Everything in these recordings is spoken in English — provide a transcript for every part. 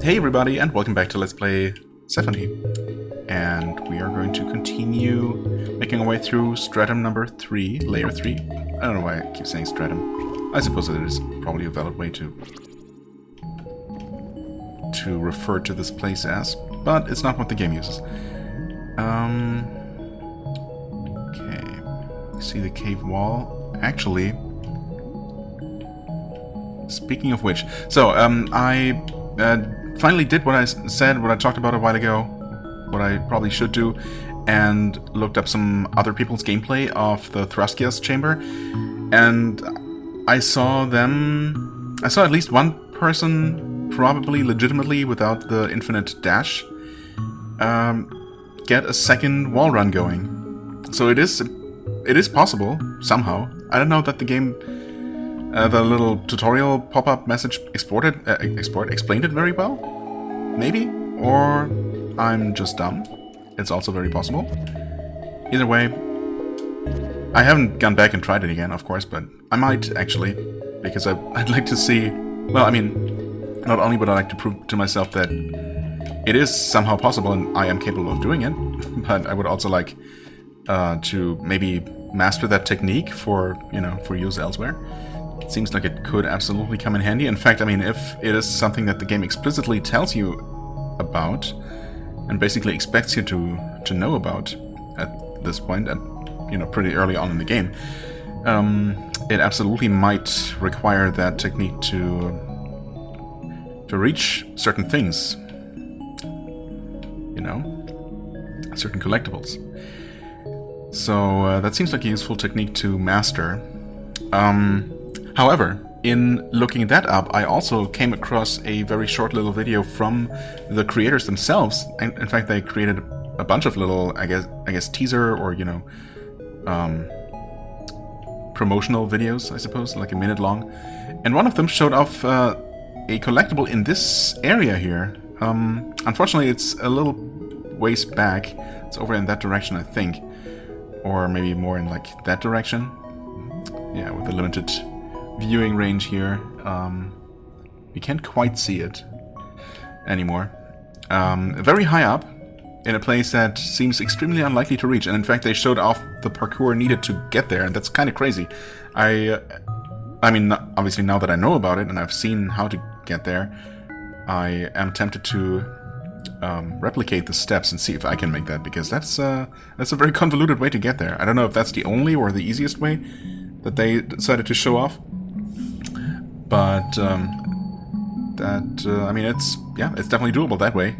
Hey everybody, and welcome back to Let's Play Sephonie. And we are going to continue making our way through stratum number 3, layer 3. I don't know why I keep saying stratum. I suppose it is probably a valid way to refer to this place as, but it's not what the game uses. Okay. See the cave wall. Actually, speaking of which, so I finally did what I said, what I talked about a while ago, what I probably should do, and looked up some other people's gameplay of the thrust gas chamber, and I saw at least one person, probably legitimately without the infinite dash, get a second wall run going. So it is possible, somehow. I don't know that the game, the little tutorial pop-up message explained it very well, maybe, or I'm just dumb. It's also very possible. Either way, I haven't gone back and tried it again, of course, but I might actually, because I'd like to see. Well, I mean, not only would I like to prove to myself that it is somehow possible and I am capable of doing it, but I would also like to maybe master that technique for use elsewhere. It seems like it could absolutely come in handy. In fact, I mean, if it is something that the game explicitly tells you about and basically expects you to know about at this point, at pretty early on in the game, it absolutely might require that technique to reach certain things, certain collectibles. So that seems like a useful technique to master. However, in looking that up, I also came across a very short little video from the creators themselves. And in fact, they created a bunch of little, I guess teaser or promotional videos, I suppose, like a minute long. And one of them showed off a collectible in this area here. Unfortunately, it's a little ways back. It's over in that direction, I think, or maybe more in like that direction. Yeah, with the limited viewing range here, we can't quite see it anymore. Very high up, in a place that seems extremely unlikely to reach, and in fact they showed off the parkour needed to get there, and that's kind of crazy. I mean, obviously now that I know about it and I've seen how to get there, I am tempted to replicate the steps and see if I can make that, because that's a very convoluted way to get there. I don't know if that's the only or the easiest way that they decided to show off. But I mean, it's definitely doable that way.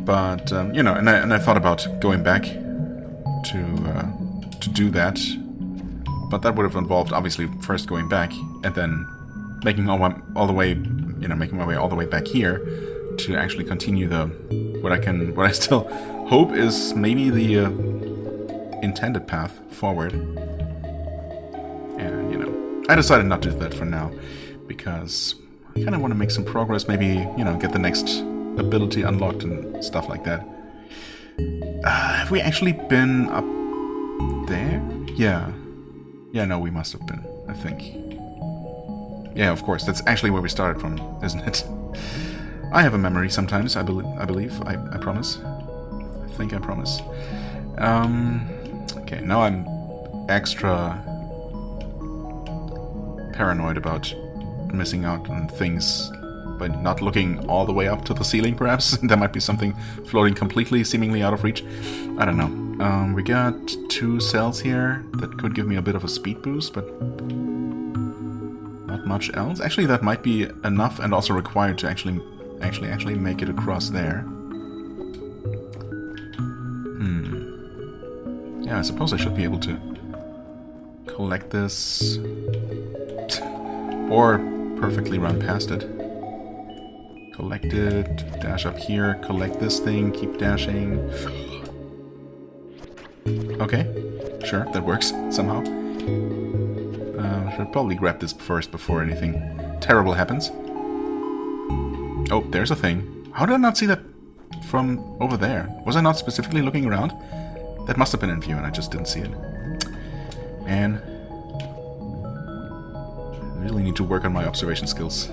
But and I thought about going back to do that, but that would have involved obviously first going back and then making my way all the way back here to actually continue what I still hope is maybe the intended path forward. And I decided not to do that for now, because I kind of want to make some progress, maybe, get the next ability unlocked and stuff like that. Have we actually been up there? Yeah, no, we must have been, I think. Yeah, of course, that's actually where we started from, isn't it? I have a memory sometimes, I believe, I promise. I think I promise. Okay, now I'm extra paranoid about missing out on things by not looking all the way up to the ceiling, perhaps. There might be something floating completely, seemingly out of reach. I don't know. We got 2 cells here that could give me a bit of a speed boost, but not much else. Actually, that might be enough and also required to actually make it across there. Yeah, I suppose I should be able to collect this or perfectly run past it. Collect it, dash up here, collect this thing, keep dashing. Okay, sure, that works somehow. Should probably grab this first before anything terrible happens. Oh, there's a thing. How did I not see that from over there? Was I not specifically looking around? That must have been in view and I just didn't see it. And really need to work on my observation skills.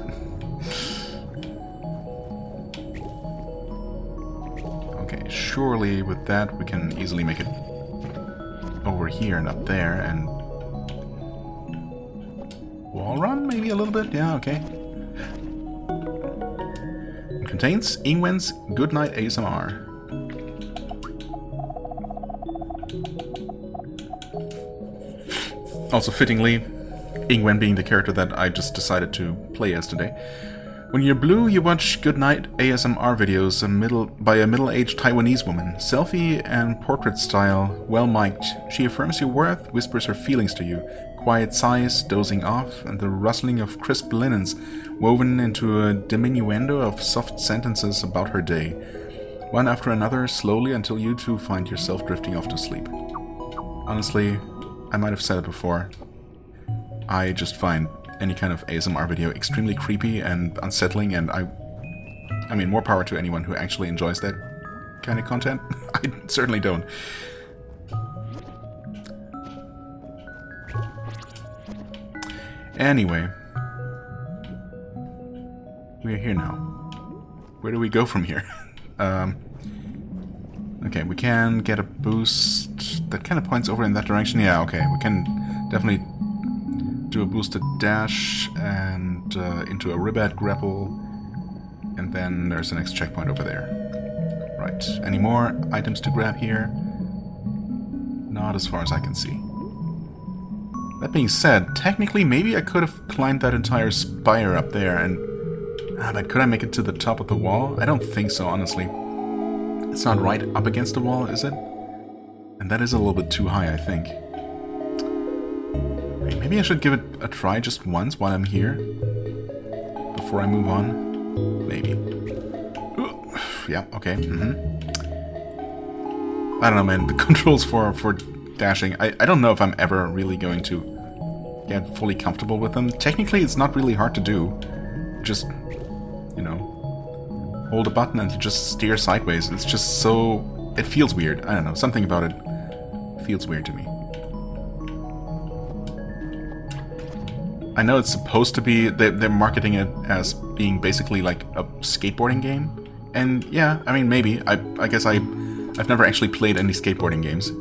Okay, surely with that we can easily make it over here and up there and... wall run, maybe a little bit? Yeah, okay. It contains Ingwen's Goodnight ASMR. Also fittingly, Ingwen being the character that I just decided to play as today. When you're blue, you watch Goodnight ASMR videos by a middle-aged Taiwanese woman. Selfie and portrait style, well-mic'd. She affirms your worth, whispers her feelings to you. Quiet sighs, dozing off, and the rustling of crisp linens woven into a diminuendo of soft sentences about her day. One after another, slowly until you too find yourself drifting off to sleep. Honestly, I might have said it before. I just find any kind of ASMR video extremely creepy and unsettling, and I mean, more power to anyone who actually enjoys that kind of content. I certainly don't. Anyway, we're here now. Where do we go from here? Okay, we can get a boost that kind of points over in that direction. Yeah, okay, we can definitely do a boosted dash and into a ribat grapple, and then there's the next checkpoint over there. Right, any more items to grab here? Not as far as I can see. That being said, technically maybe I could have climbed that entire spire up there and... but could I make it to the top of the wall? I don't think so, honestly. It's not right up against the wall, is it? And that is a little bit too high, I think. Maybe I should give it a try just once while I'm here. Before I move on. Maybe. Ooh, yeah, okay. I don't know, man. The controls for dashing, I don't know if I'm ever really going to get fully comfortable with them. Technically, it's not really hard to do. Just, you know, hold a button and you just steer sideways. It's just so... it feels weird. I don't know. Something about it feels weird to me. I know it's supposed to be... they're marketing it as being basically like a skateboarding game. And yeah, I mean, maybe. I guess I've never actually played any skateboarding games.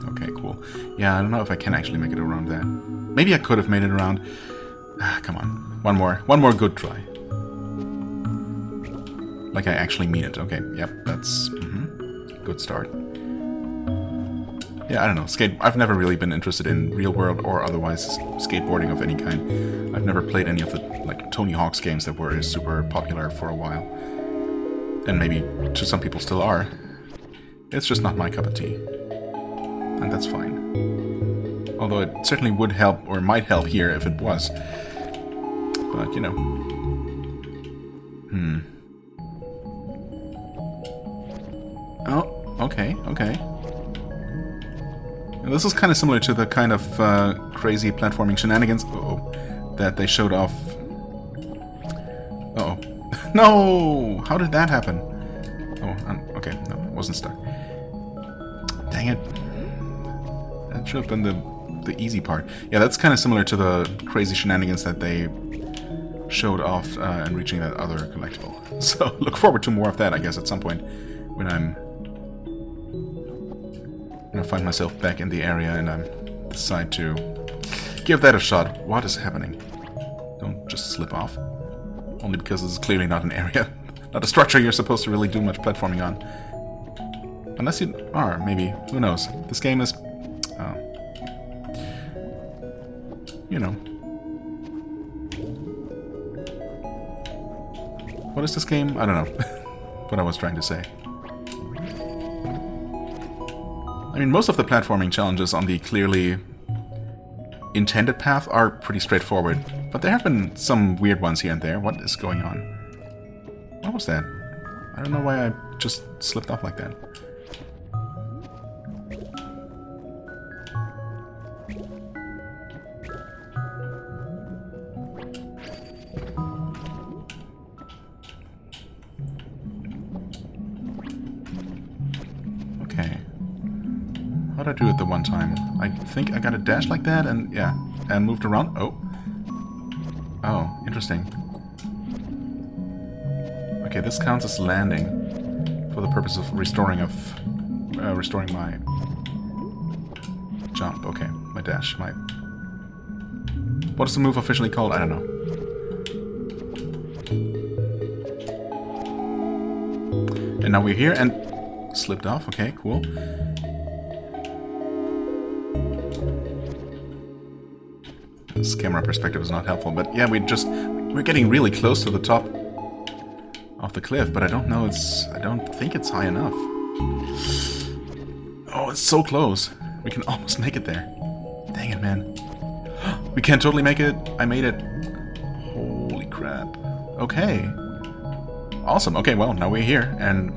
Okay, cool. Yeah, I don't know if I can actually make it around that. Maybe I could have made it around. Come on. One more good try. Like I actually mean it. Okay, yep, that's good start. Yeah, I don't know. I've never really been interested in real world or otherwise skateboarding of any kind. I've never played any of the like Tony Hawk's games that were super popular for a while. And maybe to some people still are. It's just not my cup of tea. And that's fine. Although it certainly would help, or might help here if it was. But, you know. Oh, okay, okay. This is kind of similar to the kind of crazy platforming shenanigans that they showed off. Uh-oh. No! How did that happen? Oh, okay, no, it wasn't stuck. Dang it. That should have been the easy part. Yeah, that's kind of similar to the crazy shenanigans that they showed off in reaching that other collectible. So, look forward to more of that, I guess, at some point when I find myself back in the area and I decide to give that a shot. What is happening? Don't just slip off. Only because this is clearly not an area, not a structure you're supposed to really do much platforming on. Unless you are, maybe. Who knows? This game is... you know. What is this game? I don't know. What I was trying to say. I mean, most of the platforming challenges on the clearly intended path are pretty straightforward, but there have been some weird ones here and there. What is going on? What was that? I don't know why I just slipped off like that. Okay. How'd I do it the one time? I think I got a dash like that and, yeah, and moved around. Oh. Interesting. Okay, this counts as landing for the purpose of restoring my jump. Okay, my dash, my... What is the move officially called? I don't know. And now we're here and slipped off. Okay, cool. This camera perspective is not helpful, but yeah, we're getting really close to the top of the cliff, but I don't think it's high enough. Oh, it's so close. We can almost make it there. Dang it, man. We can totally make it. I made it. Holy crap. Okay. Awesome. Okay, well, now we're here, and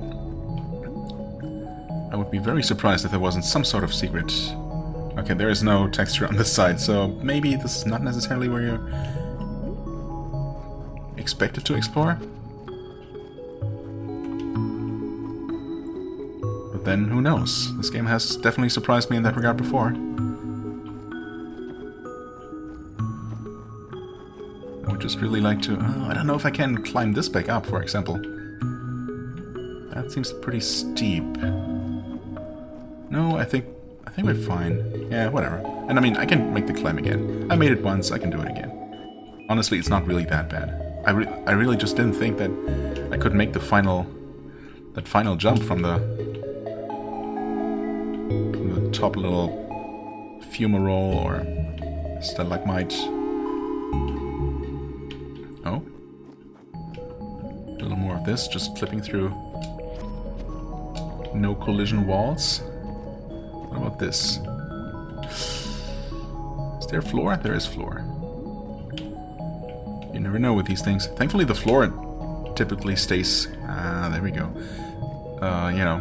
I would be very surprised if there wasn't some sort of secret. Okay, there is no texture on this side, so maybe this is not necessarily where you're expected to explore. But then, who knows? This game has definitely surprised me in that regard before. I would just really like to... I don't know if I can climb this back up, for example. That seems pretty steep. No, I think we're fine. Yeah, whatever. And I mean, I can make the climb again. I made it once, I can do it again. Honestly, it's not really that bad. I really just didn't think that I could make the final jump from the top little fumarole or stalagmite. Oh. A little more of this, just clipping through no collision walls. What about this? Is there floor? There is floor. You never know with these things. Thankfully the floor typically stays... there we go. You know...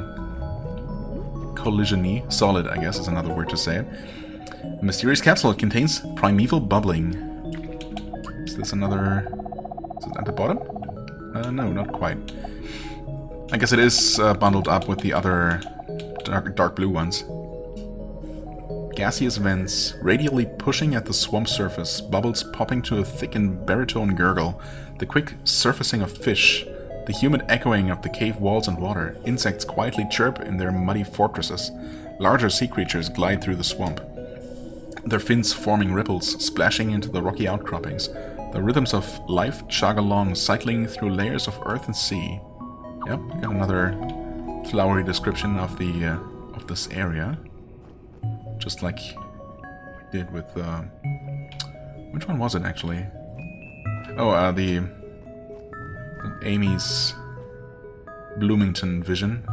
collision-y. Solid, I guess, is another word to say it. A mysterious capsule. It contains primeval bubbling. Is this another... Is it at the bottom? No, not quite. I guess it is bundled up with the other dark blue ones. Gaseous vents, radially pushing at the swamp surface, bubbles popping to a thick and baritone gurgle, the quick surfacing of fish, the humid echoing of the cave walls and water, insects quietly chirp in their muddy fortresses, larger sea creatures glide through the swamp, their fins forming ripples, splashing into the rocky outcroppings, the rhythms of life chug along, cycling through layers of earth and sea. Yep, got another flowery description of the of this area. Just like we did with, which one was it actually? Oh, the Amy's Bloomington vision.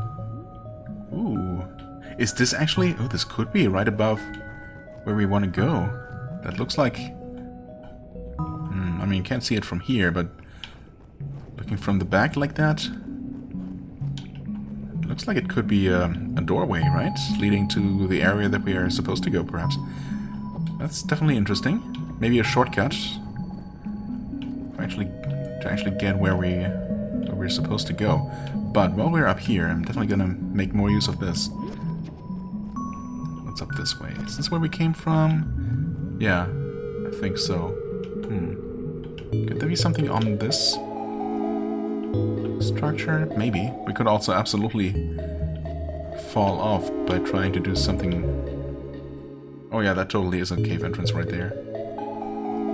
Ooh. Is this actually... Oh, this could be right above where we want to go. That looks like... I mean, can't see it from here, but looking from the back like that... Looks like it could be a doorway, right? Leading to the area that we are supposed to go, perhaps. That's definitely interesting. Maybe a shortcut. To actually get where we're supposed to go. But while we're up here, I'm definitely gonna make more use of this. What's up this way? Is this where we came from? Yeah, I think so. Could there be something on this structure? Maybe. We could also absolutely fall off by trying to do something... Oh yeah, that totally is a cave entrance right there.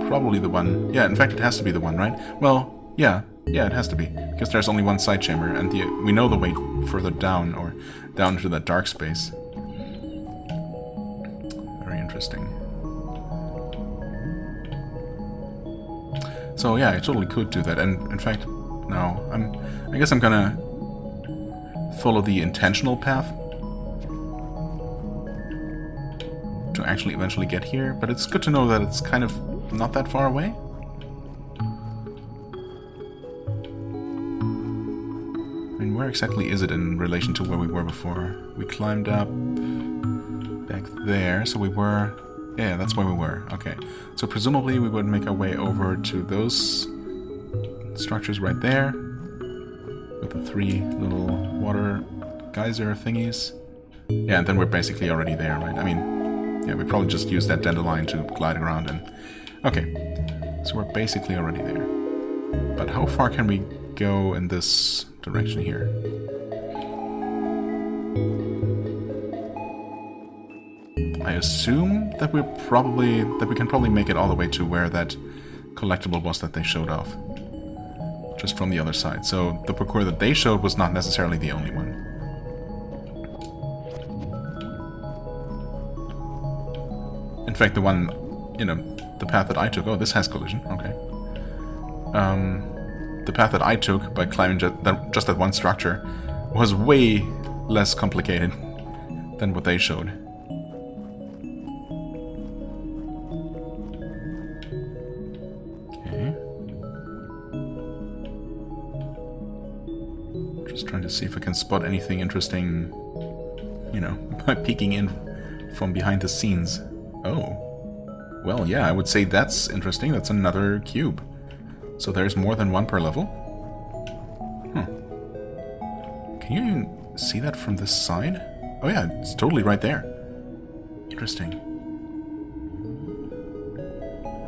Probably the one. Yeah, in fact it has to be the one, right? Well, yeah, it has to be. Because there's only one side chamber, and we know the way further down, or down into that dark space. Very interesting. So yeah, I totally could do that, and in fact... No, I guess I'm gonna follow the intentional path to actually eventually get here, but it's good to know that it's kind of not that far away. I mean, where exactly is it in relation to where we were before? We climbed up back there, so we were... Yeah, that's where we were. Okay, so presumably we would make our way over to those structures right there with the three little water geyser thingies. Yeah, and then we're basically already there, right? I mean, yeah, we probably just use that dandelion to glide around and... Okay, so we're basically already there. But how far can we go in this direction here? I assume that we can probably make it all the way to where that collectible was that they showed off. Just from the other side. So the parkour that they showed was not necessarily the only one. In fact, the one, you know, the path that I took... Oh, this has collision. Okay. The path that I took by climbing just that one structure was way less complicated than what they showed. Okay. Just trying to see if I can spot anything interesting, you know, by peeking in from behind the scenes. Oh. Well, yeah, I would say that's interesting. That's another cube. So there's more than one per level? Huh. Can you even see that from this side? Oh yeah, it's totally right there. Interesting.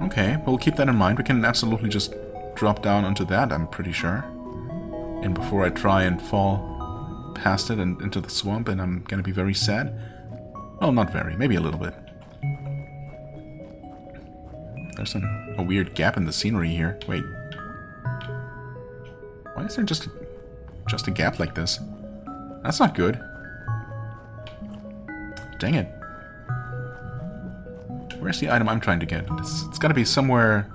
Okay, we'll keep that in mind. We can absolutely just drop down onto that, I'm pretty sure. And before I try and fall past it and into the swamp, and I'm gonna be very sad. Well, not very, maybe a little bit. There's a weird gap in the scenery here. Wait. Why is there just a gap like this? That's not good. Dang it. Where's the item I'm trying to get? It's gotta be somewhere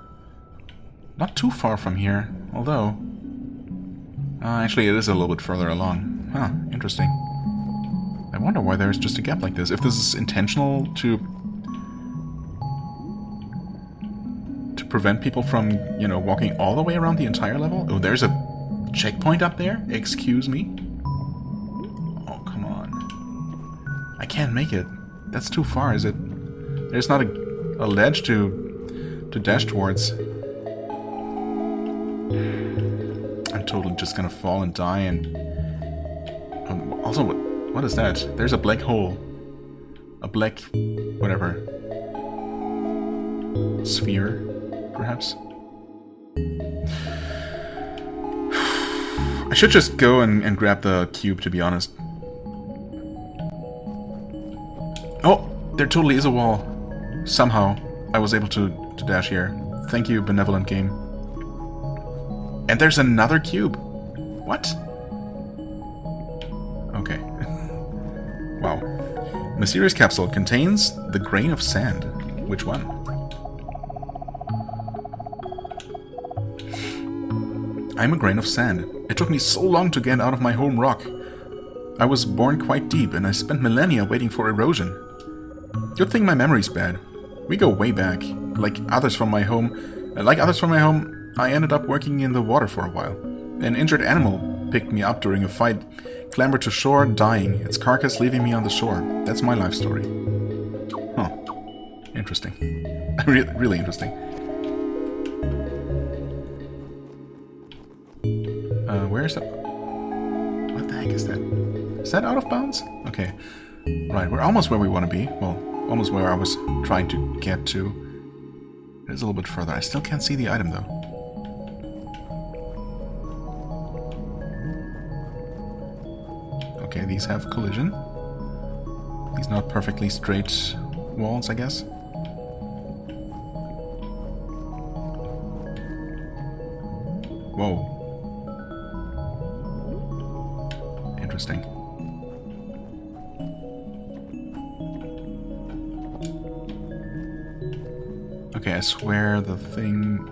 not too far from here. Although... actually, it is a little bit further along. Huh, interesting. I wonder why there's just a gap like this. If this is intentional to prevent people from, you know, walking all the way around the entire level? Oh, there's a checkpoint up there? Excuse me? Oh, come on. I can't make it. That's too far, is it? There's not a ledge to dash towards. I'm totally just gonna fall and die and... also, what is that? There's a black hole. A black... whatever. Sphere, perhaps? I should just go and grab the cube, to be honest. Oh! There totally is a wall. Somehow, I was able to dash here. Thank you, benevolent game. And there's another cube. What? Okay. Wow. Mysterious capsule contains the grain of sand. Which one? I'm a grain of sand. It took me so long to get out of my home rock. I was born quite deep, and I spent millennia waiting for erosion. Good thing my memory's bad. We go way back. Like others from my home, I ended up working in the water for a while. An injured animal picked me up during a fight, clambered to shore, dying, its carcass leaving me on the shore. That's my life story. Huh. Interesting. Really interesting. Where's that? What the heck is that? Is that out of bounds? Okay. Right, we're almost where we want to be. Well, almost where I was trying to get to. It is a little bit further. I still can't see the item, though. Okay, these have collision. These not perfectly straight walls, I guess. Whoa. Interesting. Okay, I swear the thing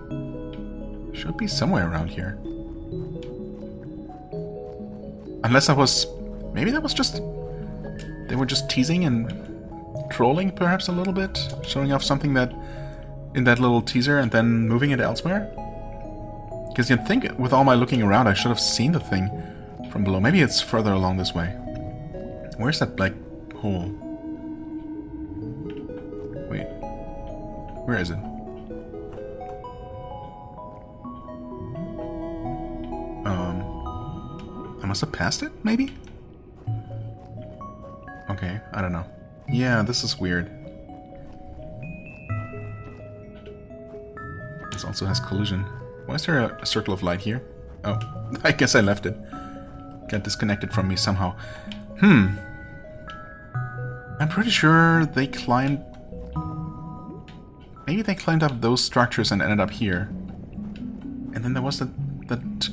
should be somewhere around here. Unless I was... maybe that was just... they were just teasing and trolling perhaps a little bit? Showing off something that... in that little teaser and then moving it elsewhere? Because you'd think with all my looking around I should have seen the thing from below. Maybe it's further along this way. Where's that black hole? Wait. Where is it? I must have passed it, maybe? Okay, I don't know. Yeah, this is weird. This also has collision. Why is there a circle of light here? Oh, I guess I left it. Got disconnected from me somehow. I'm pretty sure they climbed... Maybe they climbed up those structures and ended up here. And then there was that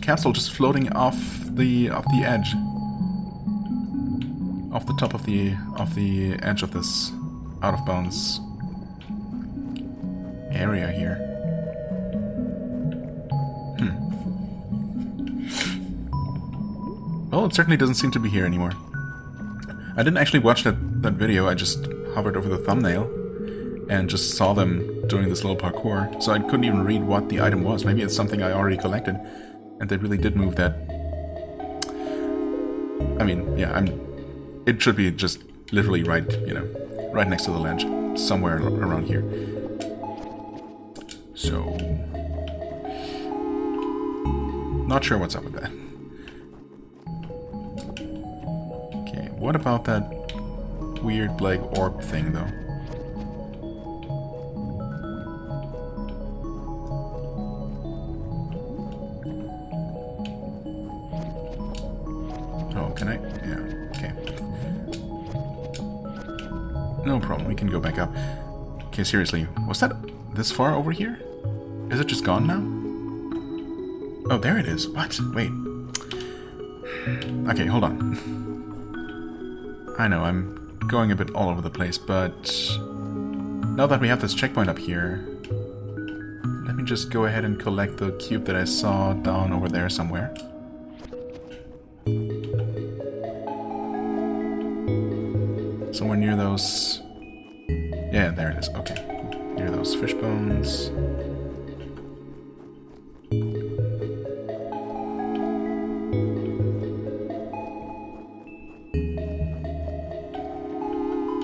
capsule just floating off the edge. Off the top of the edge of this out of bounds area here. Well, it certainly doesn't seem to be here anymore. I didn't actually watch that video, I just hovered over the thumbnail and just saw them doing this little parkour, so I couldn't even read what the item was. Maybe it's something I already collected, and they really did move that. I mean, yeah, it should be just literally right, you know, right next to the ledge, somewhere around here. So, not sure what's up with that. Okay, what about that weird black orb thing, though? Oh, can I? Yeah, okay. No problem, we can go back up. Okay, seriously, was that this far over here? Is it just gone now? Oh, there it is. What? Wait. Okay, hold on. I know, I'm going a bit all over the place, but now that we have this checkpoint up here, let me just go ahead and collect the cube that I saw down over there somewhere. Somewhere near those... Yeah, there it is. Okay. Near those fish bones.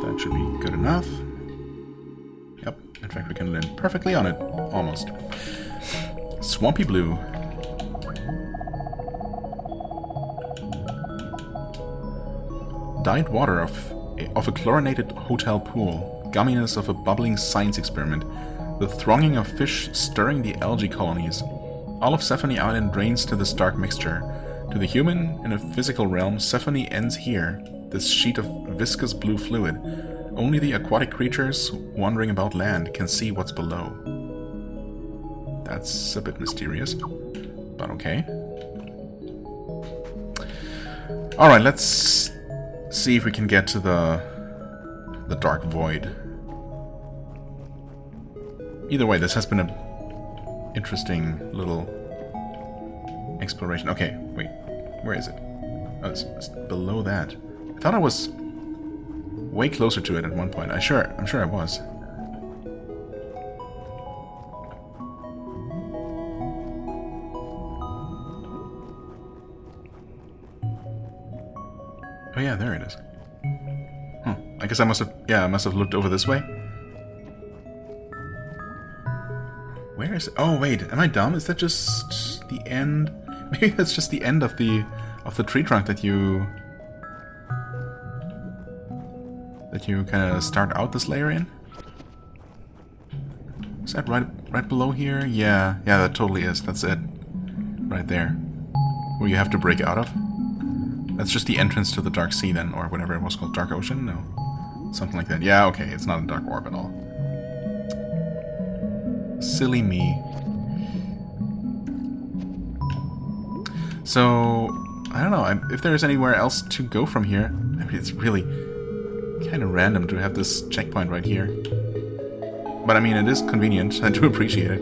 That should be good enough. Yep, in fact we can land perfectly on it. Almost. Swampy blue. Dyed water of a chlorinated hotel pool. Gumminess of a bubbling science experiment. The thronging of fish stirring the algae colonies. All of Sephonie Island drains to this dark mixture. To the human, in a physical realm, Sephonie ends here, this sheet of viscous blue fluid. Only the aquatic creatures wandering about land can see what's below. That's a bit mysterious, but okay. Alright, let's see if we can get to the dark void. Either way, this has been a interesting little exploration. Okay, wait, where is it? Oh, it's below that. I thought I was way closer to it at one point. I'm sure I was. Oh yeah, there it is. Huh. I guess I must have looked over this way. Where is it? Oh wait, am I dumb? Is that just the end? Maybe that's just the end of the tree trunk that you kind of start out this layer in. Is that right below here? Yeah, that totally is. That's it, right there, where you have to break out of. That's just the entrance to the Dark Sea then, or whatever it was called, Dark Ocean? No, something like that. Yeah, okay, it's not a dark orb at all. Silly me. So, I don't know, if there's anywhere else to go from here. I mean, it's really kind of random to have this checkpoint right here. But I mean, it is convenient. I do appreciate it.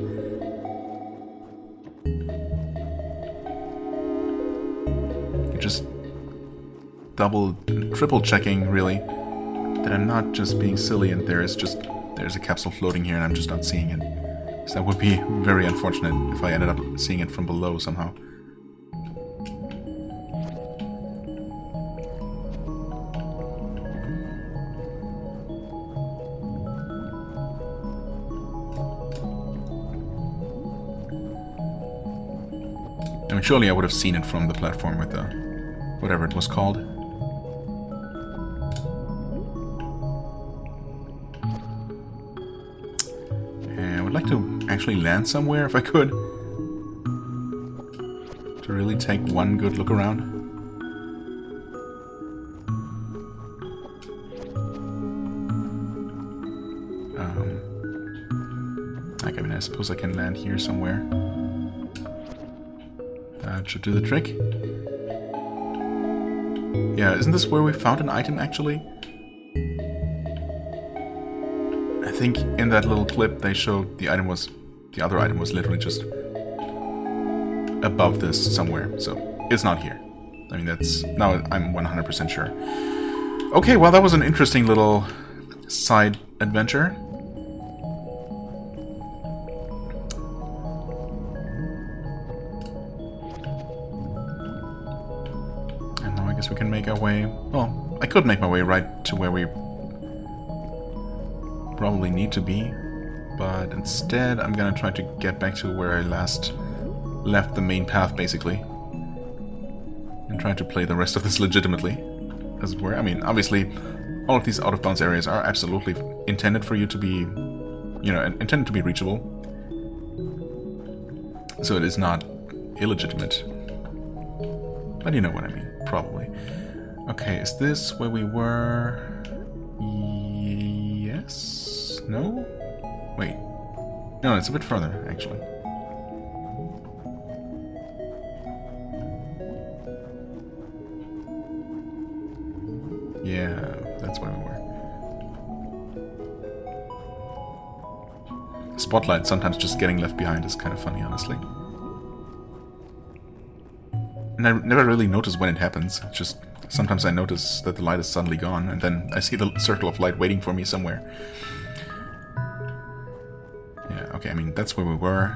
You're just triple checking, really, that I'm not just being silly and there's a capsule floating here and I'm just not seeing it. So that would be very unfortunate if I ended up seeing it from below somehow. I mean, surely I would have seen it from the platform with the... whatever it was called. And I would like to actually land somewhere if I could. to really take one good look around. I mean, I suppose I can land here somewhere. That should do the trick. Yeah, isn't this where we found an item, actually? I think in that little clip they showed the other item was literally just above this somewhere, so it's not here. I mean, now I'm 100% sure. Okay, well, that was an interesting little side adventure. And now I guess we can make our way... Well, I could make my way right to where we probably need to be, but instead I'm gonna try to get back to where I last left the main path, basically, and try to play the rest of this legitimately, as it were. I mean, obviously, all of these out-of-bounds areas are absolutely intended for you to be, you know, intended to be reachable, so it is not illegitimate, but you know what I mean, probably. Okay, is this where we were? Yes? No? Wait. No, it's a bit further, actually. Yeah, that's where we were. Spotlight sometimes just getting left behind is kind of funny, honestly. And I never really notice when it happens. Just sometimes I notice that the light is suddenly gone, and then I see the circle of light waiting for me somewhere. Yeah, okay, I mean, that's where we were.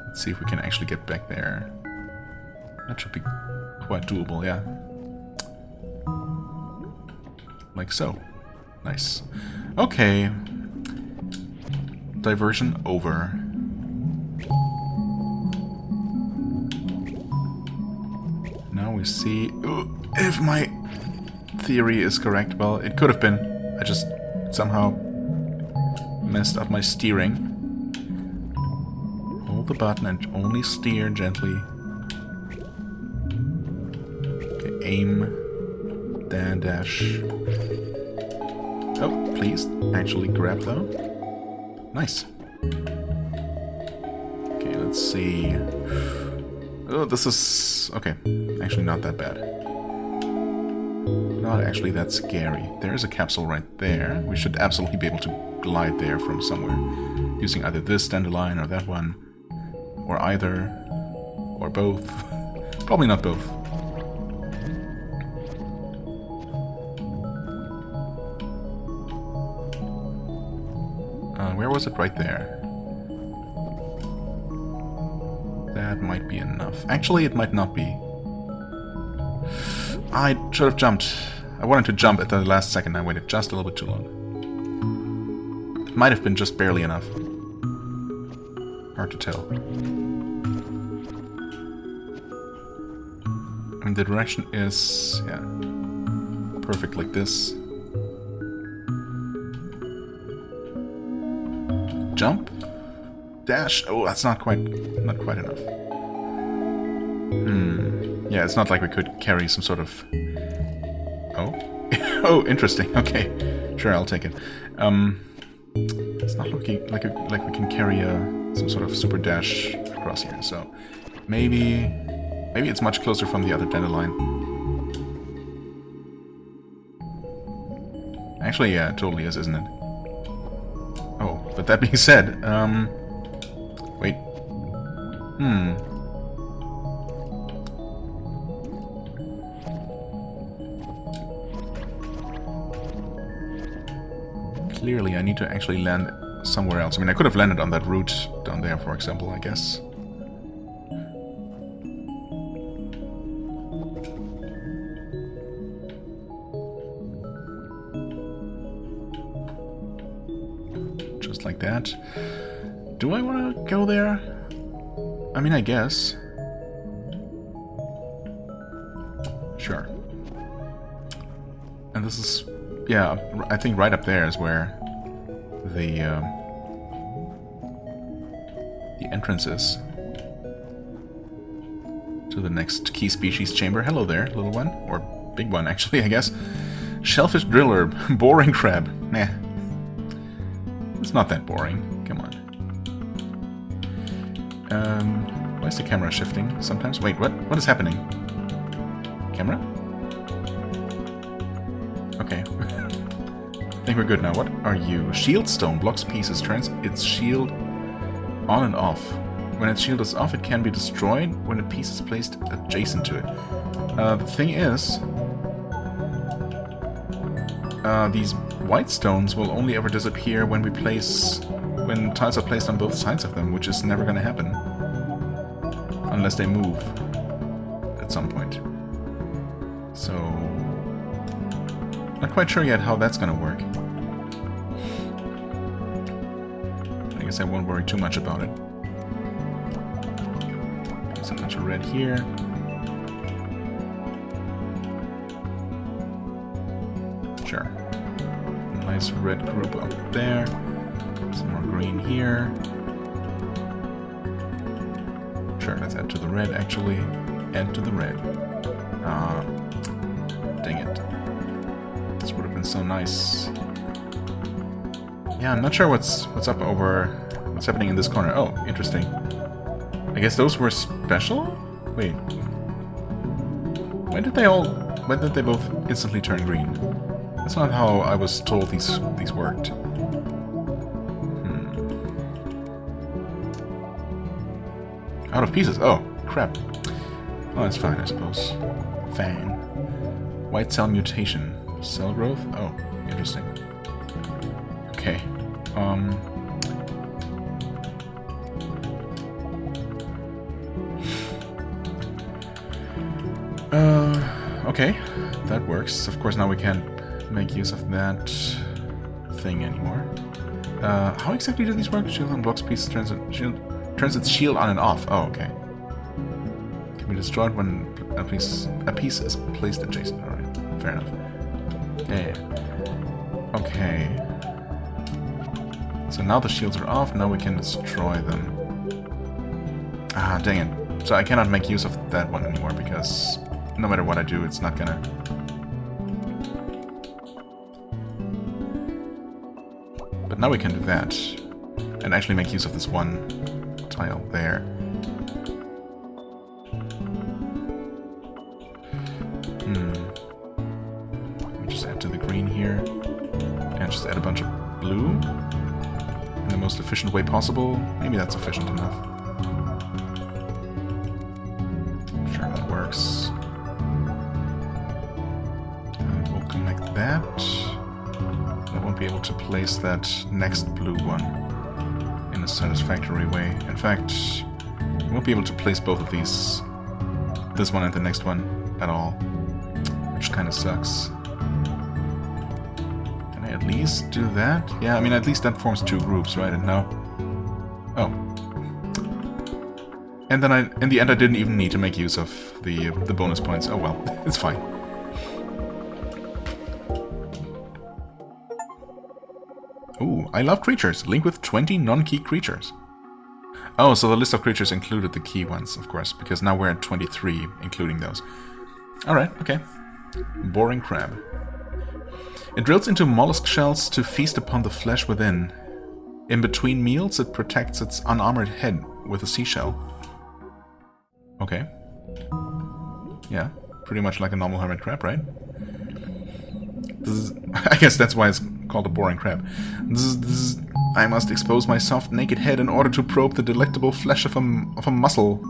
Let's see if we can actually get back there. That should be quite doable, yeah. Like so. Nice. Okay. Diversion over. Now we see... if my theory is correct. Well, it could have been. I just somehow messed up my steering. Hold the button and only steer gently. Okay, aim. Then dash. Oh, please. Actually grab though. Nice. Okay, let's see. Oh, this is... okay. Actually not that bad. Not actually that scary. There's a capsule right there. We should absolutely be able to glide there from somewhere. Using either this dandelion or that one. Or either. Or both. Probably not both. Where was it? Right there. That might be enough. Actually, it might not be. I should have jumped. I wanted to jump at the last second. I waited just a little bit too long. It might have been just barely enough. Hard to tell. And the direction is, yeah, perfect like this. Jump, dash. Oh, that's not quite enough. Yeah, it's not like we could carry some sort of... Oh, oh, interesting. Okay, sure, I'll take it. It's not looking like we can carry some sort of super dash across here. So maybe it's much closer from the other dandelion. Actually, yeah, it totally is, isn't it? Oh, but that being said, wait. Clearly, I need to actually land somewhere else. I mean, I could have landed on that route down there, for example, I guess. Just like that. Do I want to go there? I mean, I guess. Sure. And this is... yeah, I think right up there is where the entrance is. to the next key species chamber. Hello there, little one. Or big one, actually, I guess. Shellfish driller. Boring crab. Nah. It's not that boring. Come on. Why is the camera shifting sometimes? Wait, what? What is happening? Camera? Okay. I think we're good now. What are you? Shield stone blocks pieces, turns its shield on and off. When its shield is off, it can be destroyed when a piece is placed adjacent to it. The thing is, these white stones will only ever disappear when when tiles are placed on both sides of them, which is never going to happen. Unless they move at some point. So, not quite sure yet how that's going to work. I guess I won't worry too much about it. There's a bunch of red here. Sure. A nice red group up there. Some more green here. Sure, let's add to the red, actually. Add to the red. Dang it. This would have been so nice. Yeah, I'm not sure what's what's happening in this corner. Oh, interesting. I guess those were special? Wait. When did they both instantly turn green? That's not how I was told these worked. Out of pieces. Oh, crap. Oh, that's fine, I suppose. Fang. White cell mutation. Cell growth? Oh, interesting. Okay. Okay. That works. Of course, now we can't make use of that thing anymore. How exactly do these work? Shield unblocks pieces, turns its shield on and off. Oh, okay. Can be destroyed when a piece is placed adjacent. Alright, fair enough. Yeah. Okay. So now the shields are off, now we can destroy them. Ah, dang it. So I cannot make use of that one anymore, because no matter what I do, it's not gonna... But now we can do that, and actually make use of this one tile there. Let me just add to the green here, and just add a bunch of blue in the most efficient way possible. Maybe that's efficient enough. Sure, that works. And we'll connect that. I won't be able to place that next blue one in a satisfactory way. In fact, I won't be able to place both of these, this one and the next one, at all, which kind of sucks. Can I at least do that? Yeah, I mean, at least that forms two groups, right? And now... Oh. And then in the end, I didn't even need to make use of the bonus points. Oh well, it's fine. Ooh, I love creatures. Link with 20 non-key creatures. Oh, so the list of creatures included the key ones, of course, because now we're at 23, including those. Alright, okay. Boring crab. It drills into mollusk shells to feast upon the flesh within. In between meals, it protects its unarmored head with a seashell. Okay. Yeah, pretty much like a normal hermit crab, right? This is, I guess that's why it's called a boring crab. I must expose my soft, naked head in order to probe the delectable flesh of a muscle.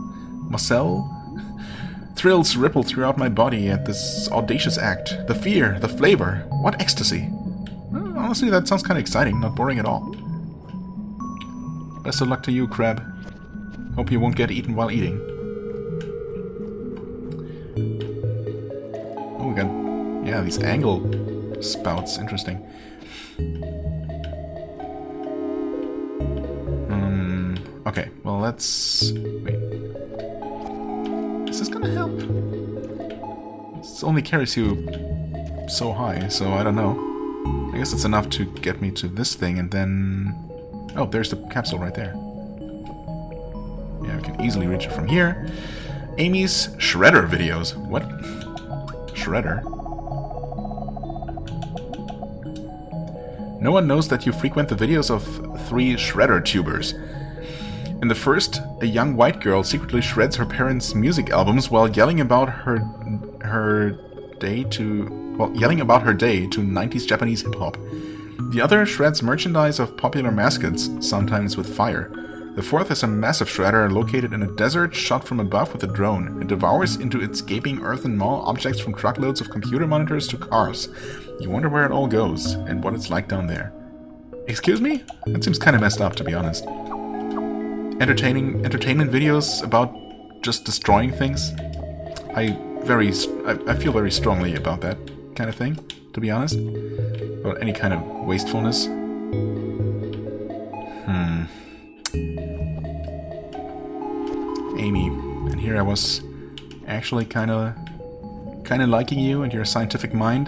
Thrills ripple throughout my body at this audacious act. The fear, the flavor, what ecstasy. Well, honestly, that sounds kind of exciting, not boring at all. Best of luck to you, crab. Hope you won't get eaten while eating. Oh, we got, yeah, these angle spouts, interesting. Okay, well, let's... Wait. Is this gonna help? This only carries you so high, so I don't know. I guess it's enough to get me to this thing, and then... Oh, there's the capsule right there. Yeah, I can easily reach it from here. Amy's Shredder videos. What? Shredder? No one knows that you frequent the videos of 3 Shredder tubers. In the first, a young white girl secretly shreds her parents' music albums while yelling about her day to 90s Japanese hip hop. The other shreds merchandise of popular mascots, sometimes with fire. The fourth is a massive shredder located in a desert shot from above with a drone. It devours into its gaping earthen maw objects from truckloads of computer monitors to cars. You wonder where it all goes and what it's like down there. Excuse me? That seems kind of messed up, to be honest. Entertainment videos about just destroying things. I feel very strongly about that kind of thing, to be honest. About any kind of wastefulness. Amy, and here I was actually kind of liking you and your scientific mind.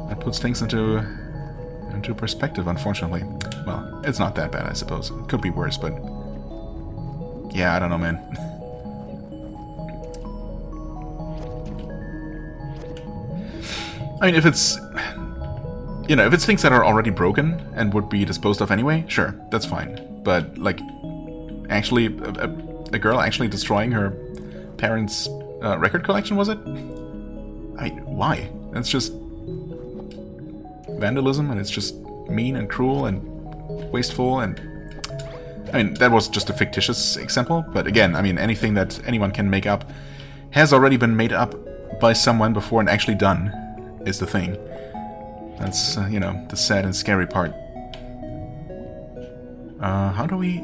That puts things into perspective, unfortunately. Well, it's not that bad, I suppose. It could be worse, but yeah, I don't know, man. I mean, if it's things that are already broken and would be disposed of anyway, sure, that's fine. But like, actually, a girl actually destroying her parents' record collection, was it? I mean, why? That's just vandalism, and it's just mean and cruel and wasteful, and I mean, that was just a fictitious example, but again, I mean, anything that anyone can make up has already been made up by someone before and actually done, is the thing. That's, the sad and scary part. How do we...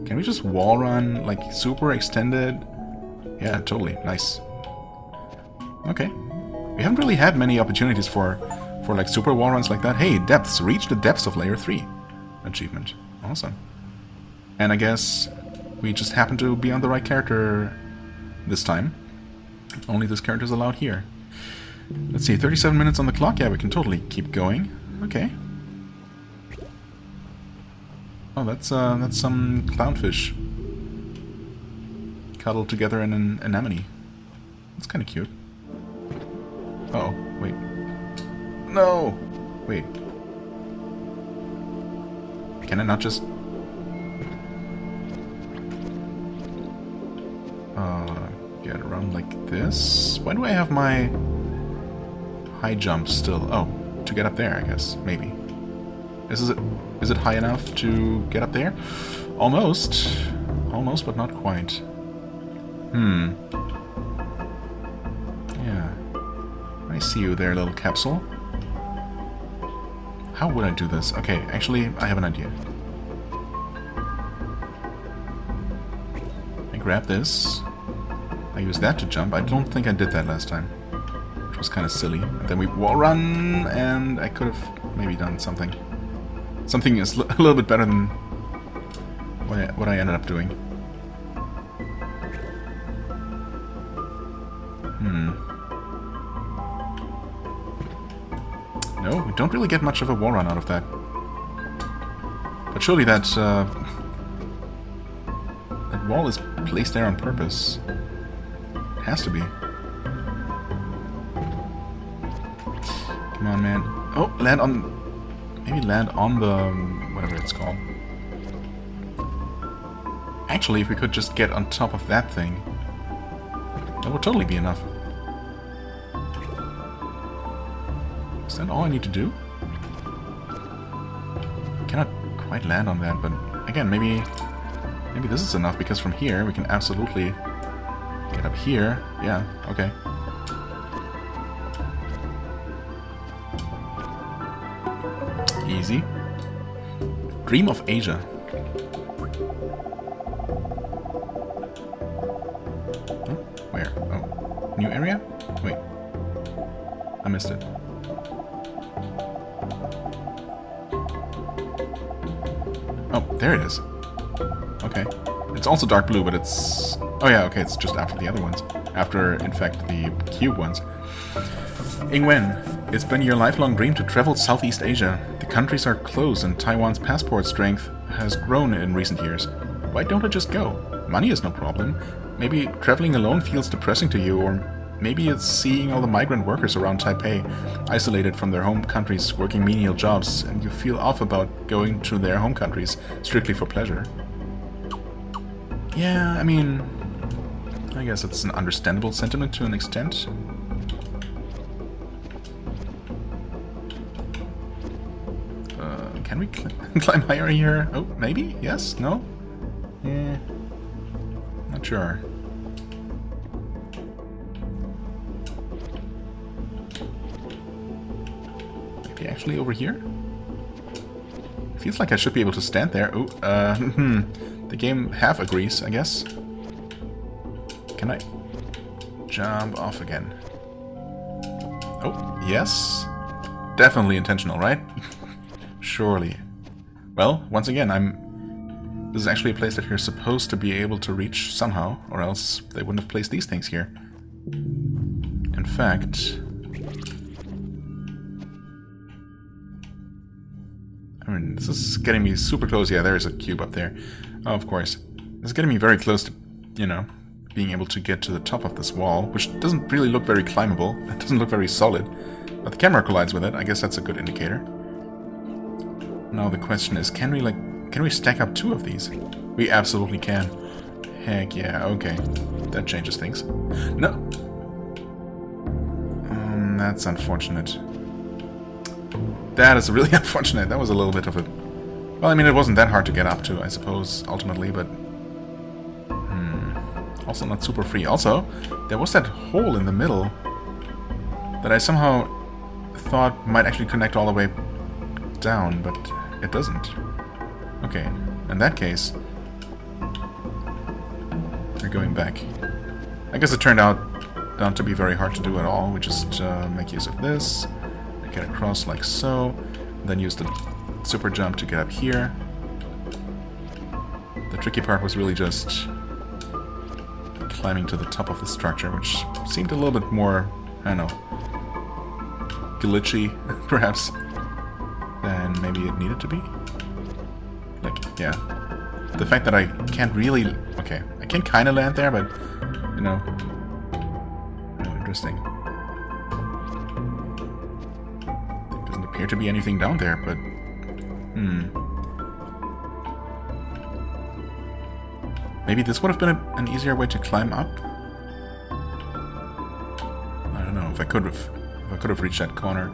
Can we just wall run, like, super extended? Yeah, totally. Nice. Okay. We haven't really had many opportunities for like, super wall runs like that. Hey, depths. Reach the depths of layer 3. Achievement. Awesome. And I guess we just happen to be on the right character this time. Only this character is allowed here. Let's see, 37 minutes on the clock. Yeah, we can totally keep going. Okay. Oh, that's some clownfish cuddled together in an anemone. That's kind of cute. Uh oh, wait. No! Wait. Can I not just... get around like this? Why do I have my high jump still? Oh, to get up there, I guess. Maybe. Is it high enough to get up there? Almost. Almost, but not quite. Yeah. I see you there, little capsule. How would I do this? Okay, actually, I have an idea. I grab this. I use that to jump. I don't think I did that last time. Which was kind of silly. And then we wall run, and I could have maybe done something. Something is a little bit better than what I ended up doing. No, we don't really get much of a wall run out of that. But surely that wall is placed there on purpose. It has to be. Come on, man. Oh, land on... Maybe land on the... whatever it's called. Actually, if we could just get on top of that thing, that would totally be enough. Is that all I need to do? I cannot quite land on that, but again, maybe this is enough, because from here we can absolutely get up here. Yeah, okay. Easy. Dream of Asia. Oh, where? Oh, new area? Wait. I missed it. Oh, there it is. Okay. It's also dark blue, but it's... Oh yeah, okay, it's just after the other ones. After, in fact, the cube ones. Ingwen, it's been your lifelong dream to travel Southeast Asia. The countries are close and Taiwan's passport strength has grown in recent years. Why don't I just go? Money is no problem. Maybe traveling alone feels depressing to you, or maybe it's seeing all the migrant workers around Taipei, isolated from their home countries, working menial jobs, and you feel off about going to their home countries strictly for pleasure. Yeah, I mean, I guess it's an understandable sentiment to an extent. Can we climb higher here? Oh, maybe? Yes? No? Yeah. Not sure. Maybe actually over here? Feels like I should be able to stand there. Oh, the game half agrees, I guess. Can I jump off again? Oh, yes. Definitely intentional, right? Surely. Well, once again, this is actually a place that you're supposed to be able to reach somehow, or else they wouldn't have placed these things here. In fact... I mean, this is getting me super close. Yeah, there's a cube up there. Oh, of course. This is getting me very close to, you know, being able to get to the top of this wall, which doesn't really look very climbable. It doesn't look very solid. But the camera collides with it. I guess that's a good indicator. Now the question is, can we stack up 2 of these? We absolutely can. Heck yeah, okay. That changes things. No! That's unfortunate. That is really unfortunate. That was a little bit of a... Well, I mean, it wasn't that hard to get up to, I suppose, ultimately, but... Also not super free. Also, there was that hole in the middle that I somehow thought might actually connect all the way down, but it doesn't. Okay, in that case, we're going back. I guess it turned out to be very hard to do at all. We just make use of this, get across like so, then use the super jump to get up here. The tricky part was really just climbing to the top of the structure, which seemed a little bit more, I don't know, glitchy, perhaps, than maybe it needed to be. Like, yeah. The fact that I can't really... Okay, I can kind of land there, but, you know... Oh, interesting. There doesn't appear to be anything down there, but... Maybe this would have been an easier way to climb up? I don't know, if I could have reached that corner.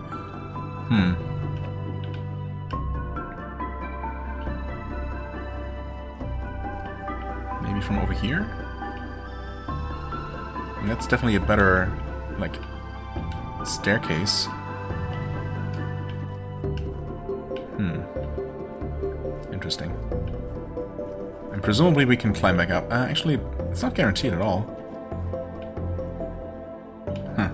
Maybe from over here? I mean, that's definitely a better, like, staircase. Interesting. And presumably we can climb back up. Actually, it's not guaranteed at all. Huh.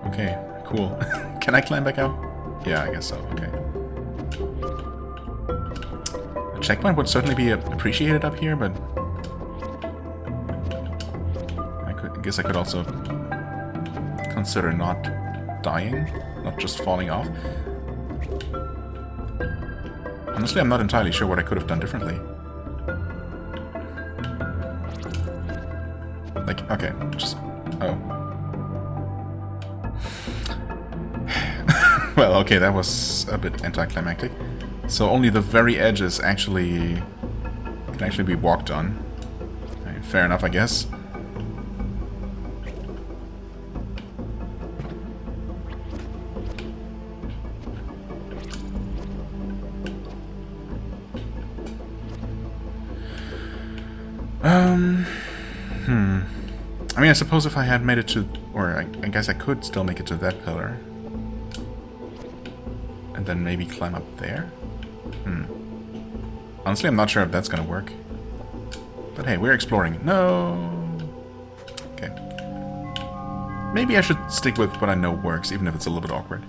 Okay, cool. Can I climb back up? Yeah, I guess so. Okay. A checkpoint would certainly be appreciated up here, but... I guess I could also consider not dying, not just falling off. Honestly, I'm not entirely sure what I could have done differently. Like, okay, just... Oh. Well, okay, that was a bit anticlimactic. So only the very edges can actually be walked on. I mean, fair enough, I guess. I mean, I suppose if I had made it to... Or I guess I could still make it to that pillar. And then maybe climb up there? Honestly, I'm not sure if that's gonna work. But hey, we're exploring. No! Okay. Maybe I should stick with what I know works, even if it's a little bit awkward.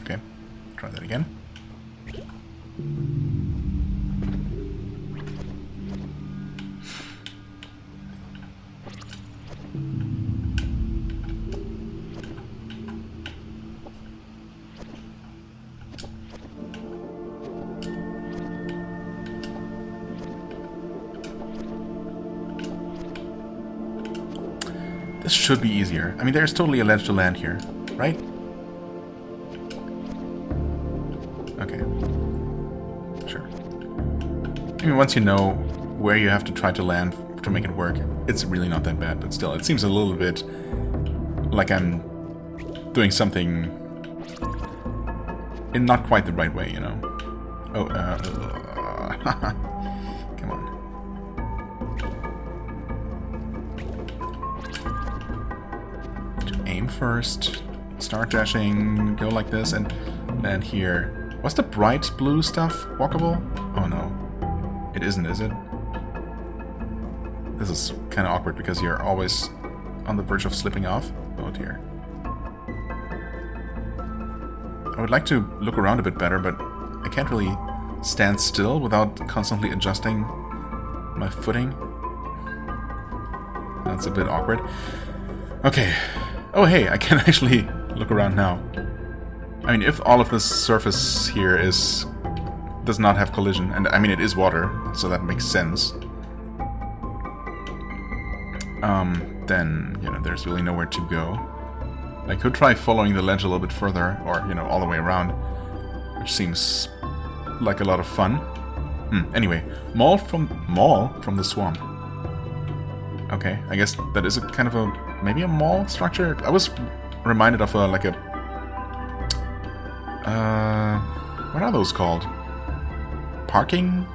Okay. Try that again. This should be easier. I mean, there's totally a ledge to land here, right? Okay. Sure. I mean, once you know where you have to try to land to make it work, it's really not that bad, but still, it seems a little bit like I'm doing something in not quite the right way, you know? Oh, come on. To aim first, start dashing, go like this, and land here. Was the bright blue stuff walkable? Oh no. It isn't, is it? This is kind of awkward because you're always on the verge of slipping off. Oh dear. I would like to look around a bit better, but I can't really stand still without constantly adjusting my footing. That's a bit awkward. Okay. Oh hey, I can actually look around now. I mean, if all of this surface here does not have collision, and I mean it is water, so that makes sense. Then, you know, there's really nowhere to go. I could try following the ledge a little bit further, or, you know, all the way around, which seems like a lot of fun. Anyway, mall from the swamp. Okay, I guess that is a kind of a, maybe a mall structure? I was reminded of what are those called? Parking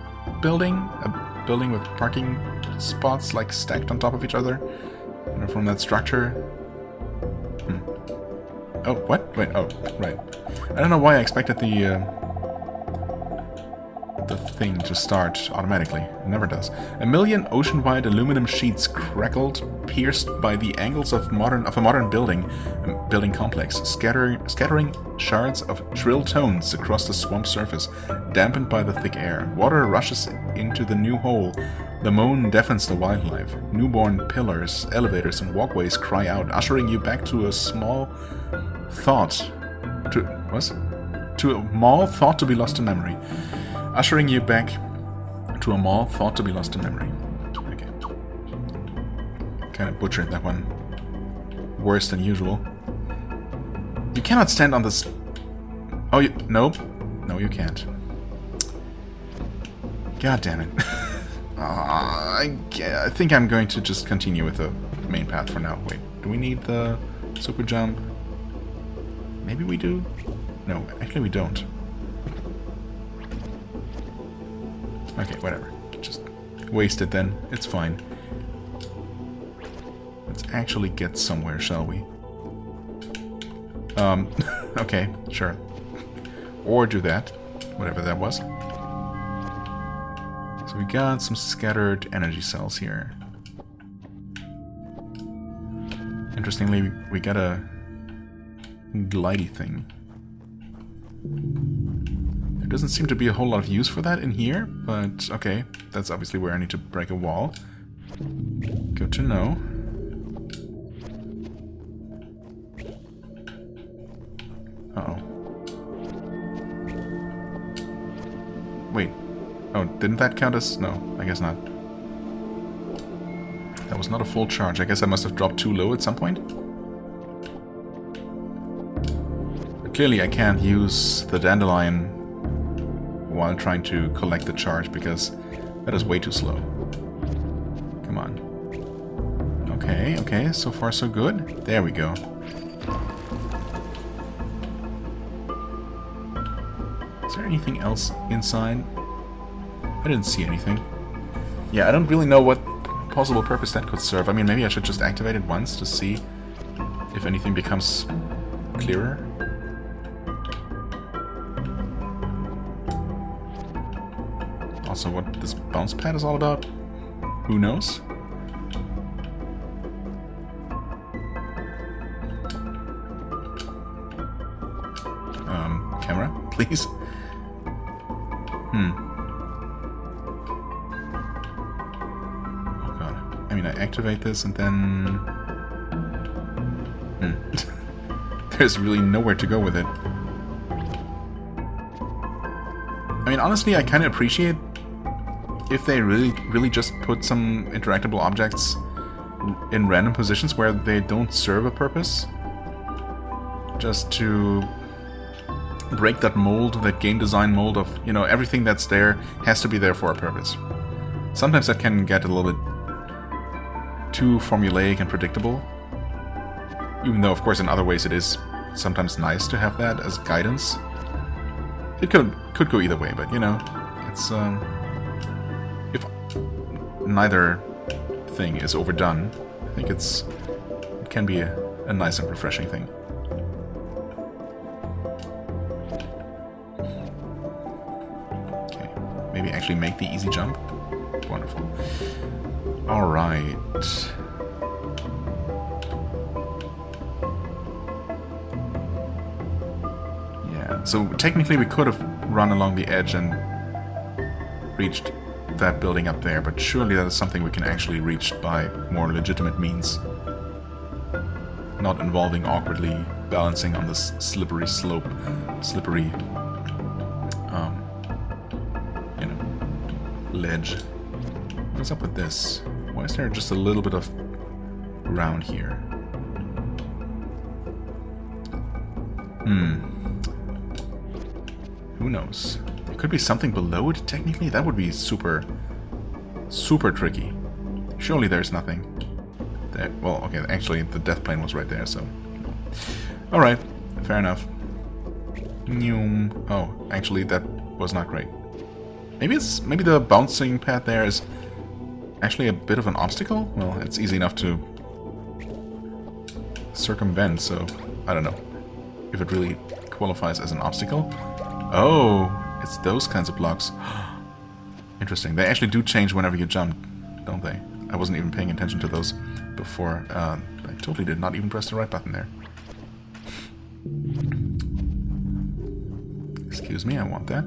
building? A building with parking spots, like, stacked on top of each other? You know, from that structure? Oh, what? Wait, oh, right. I don't know why I expected the thing to start automatically. It never does. A million ocean-wide aluminum sheets crackled, pierced by the angles of a modern building complex, scattering shards of shrill tones across the swamp surface, dampened by the thick air. Water rushes into the new hole. The moan deafens the wildlife. Newborn pillars, elevators, and walkways cry out, ushering you back to a small thought to a mall thought to be lost to memory. Ushering you back to a mall thought to be lost to memory. Okay. Kind of butchered that one. Worse than usual. You cannot stand on this. Oh, nope. No, you can't. God damn it. I think I'm going to just continue with the main path for now. Wait, do we need the super jump? Maybe we do? No, actually we don't. Okay, whatever. Just waste it then. It's fine. Let's actually get somewhere, shall we? Okay, sure. Or do that. Whatever that was. So we got some scattered energy cells here. Interestingly, we got a glidey thing. There doesn't seem to be a whole lot of use for that in here, but okay, that's obviously where I need to break a wall. Good to know. Uh-oh. Wait. Oh, didn't that count as... No, I guess not. That was not a full charge. I guess I must have dropped too low at some point. But clearly I can't use the dandelion while trying to collect the charge, because that is way too slow. Come on. Okay, okay, so far so good. There we go. Is there anything else inside? I didn't see anything. Yeah, I don't really know what possible purpose that could serve. I mean, maybe I should just activate it once to see if anything becomes clearer. Also, what this bounce pad is all about? Who knows? Camera, please? Oh god. I mean, I activate this and then... There's really nowhere to go with it. I mean, honestly, I kind of appreciate if they really just put some interactable objects in random positions where they don't serve a purpose. Just to break that mold, that game design mold of, you know, everything that's there has to be there for a purpose. Sometimes that can get a little bit too formulaic and predictable. Even though, of course, in other ways it is sometimes nice to have that as guidance. It could go either way, but, you know, it's, if neither thing is overdone, I think it can be a nice and refreshing thing. Okay, maybe actually make the easy jump. Wonderful. Alright. Yeah, so technically we could have run along the edge and reached that building up there, but surely that is something we can actually reach by more legitimate means. Not involving awkwardly balancing on this slippery slope, slippery, you know, ledge. What's up with this? Why is there just a little bit of ground here? Who knows? There could be something below it, technically? That would be super, super tricky. Surely there's nothing. There. Well, okay, actually the death plane was right there, so... Alright, fair enough. Oh, actually that was not great. Maybe the bouncing pad there is actually a bit of an obstacle? Well, it's easy enough to circumvent, so I don't know if it really qualifies as an obstacle. Oh, it's those kinds of blocks. Interesting. They actually do change whenever you jump, don't they? I wasn't even paying attention to those before. I totally did not even press the right button there. Excuse me, I want that.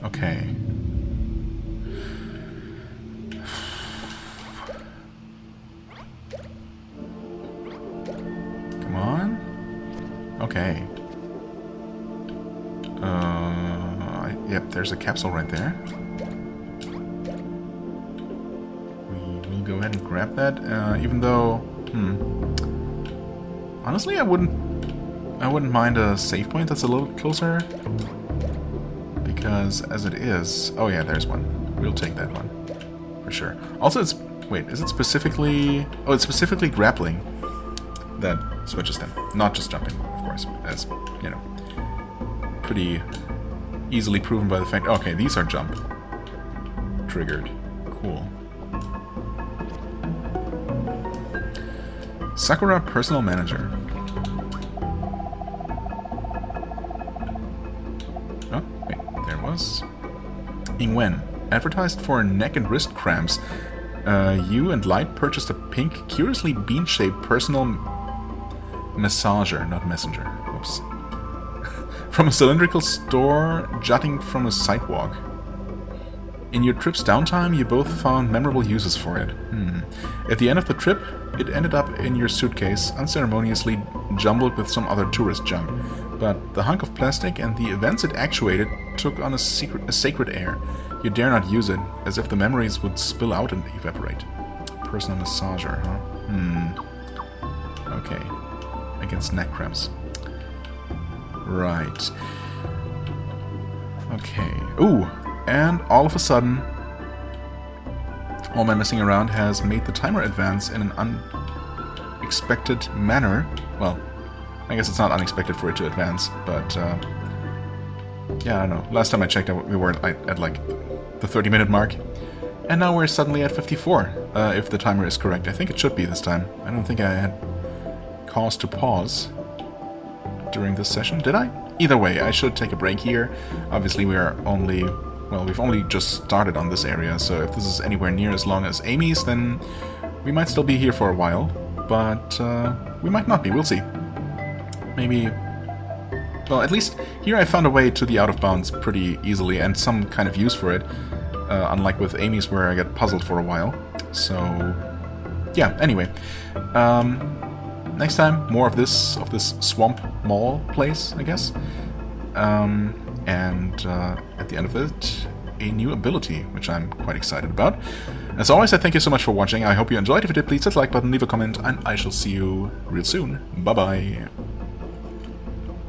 Okay. Come on. Okay. Yep, there's a capsule right there. We will go ahead and grab that, even though, honestly, I wouldn't mind a save point that's a little closer, because as it is, oh yeah, there's one. We'll take that one for sure. Also, wait, is it specifically? Oh, it's specifically grappling that switches them, not just jumping, of course, as you know, pretty easily proven by the fact. Okay, these are jump triggered. Cool. Sakura Personal Manager. Oh, wait, there was. Ingwen. Advertised for neck and wrist cramps. You and Light purchased a pink, curiously bean-shaped personal massager, not messenger. Whoops. From a cylindrical store jutting from a sidewalk. In your trip's downtime, you both found memorable uses for it. At the end of the trip, it ended up in your suitcase, unceremoniously jumbled with some other tourist junk. But the hunk of plastic and the events it actuated took on a sacred air. You dare not use it, as if the memories would spill out and evaporate. Personal massager, huh? Okay. Against neck cramps. Right. Okay. Ooh! And all of a sudden, all my messing around has made the timer advance in an unexpected manner. Well, I guess it's not unexpected for it to advance, but yeah, I don't know. Last time I checked, we were at like the 30-minute mark, and now we're suddenly at 54, if the timer is correct. I think it should be this time. I don't think I had cause to pause during this session, did I? Either way, I should take a break here. Obviously, we've only just started on this area, so if this is anywhere near as long as Amy's, then we might still be here for a while, but we might not be, we'll see. Maybe... Well, at least here I found a way to the out-of-bounds pretty easily, and some kind of use for it, unlike with Amy's where I got puzzled for a while. So, yeah, anyway. Next time, more of this swamp mall place, I guess. And at the end of it, a new ability, which I'm quite excited about. As always, I thank you so much for watching. I hope you enjoyed. If you did, please hit the like button, leave a comment, and I shall see you real soon. Bye-bye.